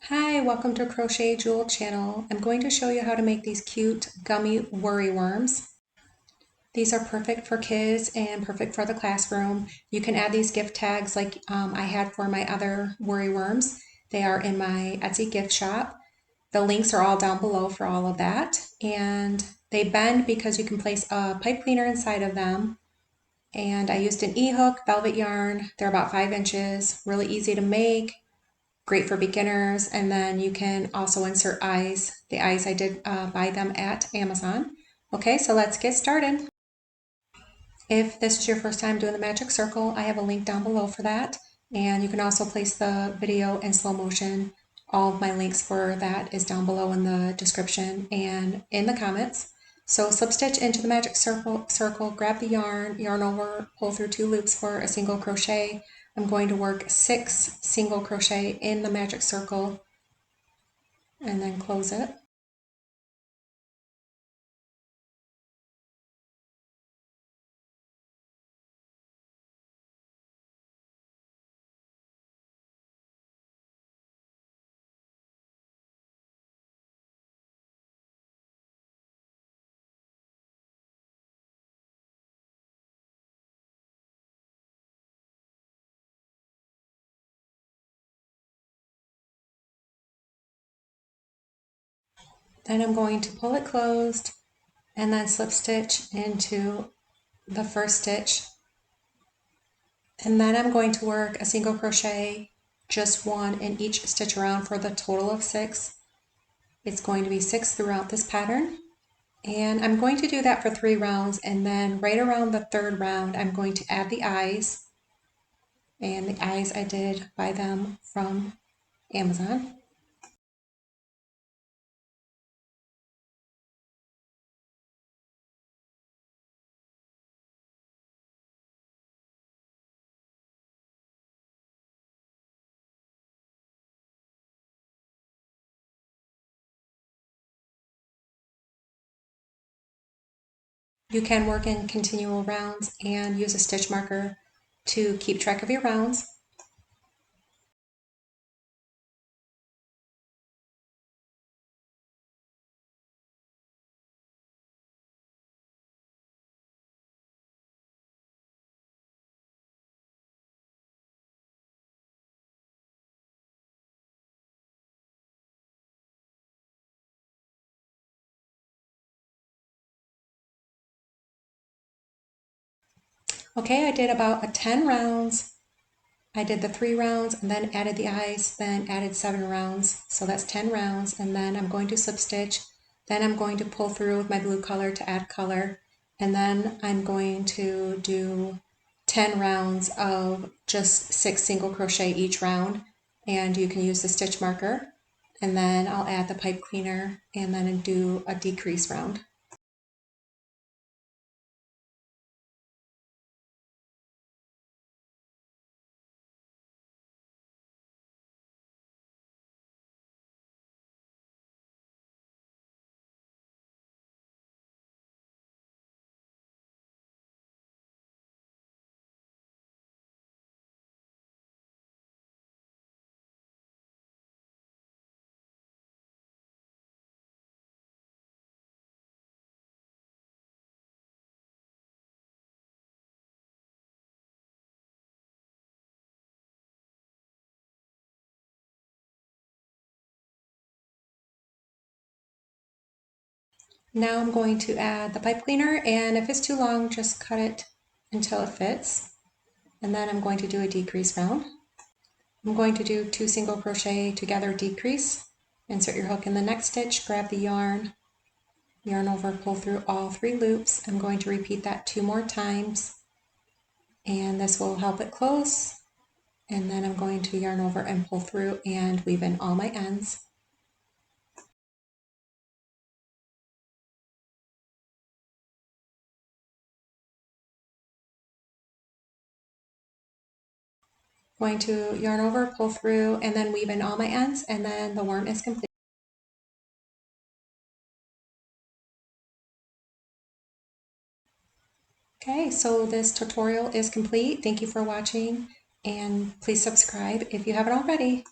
Hi, welcome to CrochetJewel Channel. I'm going to show you how to make these cute gummy worry worms. These are perfect for kids and perfect for the classroom. You can add these gift tags like I had for my other worry worms. They are in my Etsy gift shop. The links are all down below for all of that. And they bend because you can place a pipe cleaner inside of them. And I used an E-hook velvet yarn. They're about 5 inches, really easy to make. Great for beginners. And then you can also insert eyes. The eyes I did buy them at Amazon. Okay, so let's get started. If this is your first time doing the magic circle, I have a link down below for that. And you can also place the video in slow motion. All of my links for that is down below in the description and in the comments. So slip stitch into the magic circle, grab the yarn over, pull through 2 loops for a single crochet. I'm going to work 6 single crochet in the magic circle and then close it. Then I'm going to pull it closed and then slip stitch into the first stitch. And then I'm going to work a single crochet, just 1 in each stitch around for the total of 6. It's going to be 6 throughout this pattern. And I'm going to do that for 3 rounds, and then right around the 3rd round I'm going to add the eyes. And the eyes I did buy them from Amazon. You can work in continual rounds and use a stitch marker to keep track of your rounds. Okay, I did about 10 rounds. I did the 3 rounds and then added the eyes, then added 7 rounds. So that's 10 rounds, and then I'm going to slip stitch. Then I'm going to pull through with my blue color to add color. And then I'm going to do 10 rounds of just 6 single crochet each round. And you can use the stitch marker. And then I'll add the pipe cleaner and then do a decrease round. Now I'm going to add the pipe cleaner, and if it's too long, just cut it until it fits. And then I'm going to do a decrease round. I'm going to do 2 single crochet together, decrease, insert your hook in the next stitch, grab the yarn over, pull through all 3 loops. I'm going to repeat that 2 more times, and this will help it close. And then I'm going to yarn over and pull through and weave in all my ends. Going to yarn over, pull through, and then weave in all my ends, and then the worm is complete. Okay, so this tutorial is complete. Thank you for watching, and please subscribe if you haven't already.